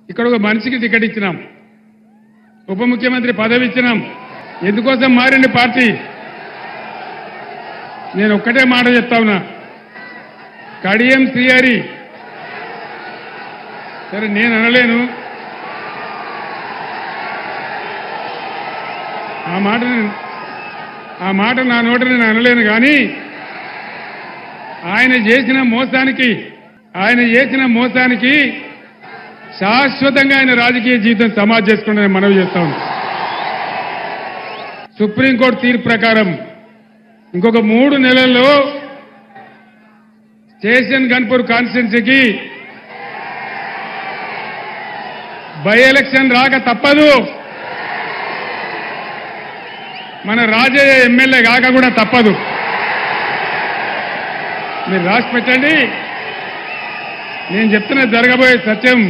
ఇక్కడ ఒక మనిషికి టికెట్ ఇచ్చినాం, ఉప ముఖ్యమంత్రి పదవి ఇచ్చినాం. ఎందుకోసం మారింది పార్టీ? నేను ఒక్కటే మాట చెప్తా ఉన్నా, కడియం శ్రీహరి సరే నేను అనలేను, ఆ మాట నా నోట నేను అనలేను. కానీ ఆయన చేసిన మోసానికి శాశ్వతంగా ఆయన రాజకీయ జీవితం సమాధి చేసుకుంటే మనవి చేస్తా ఉన్నాం. సుప్రీంకోర్టు తీర్పు ప్రకారం ఇంకొక 3 నెలల్లో స్టేషన్ గన్పూర్ కాన్స్టిట్యున్సీకి బై ఎలక్షన్ రాక తప్పదు. మన రాజయ్య ఎమ్మెల్యే కాక కూడా తప్పదు. మీరు రాసి పెట్టండి. నేను చెప్తున్న జరగబోయే సత్యం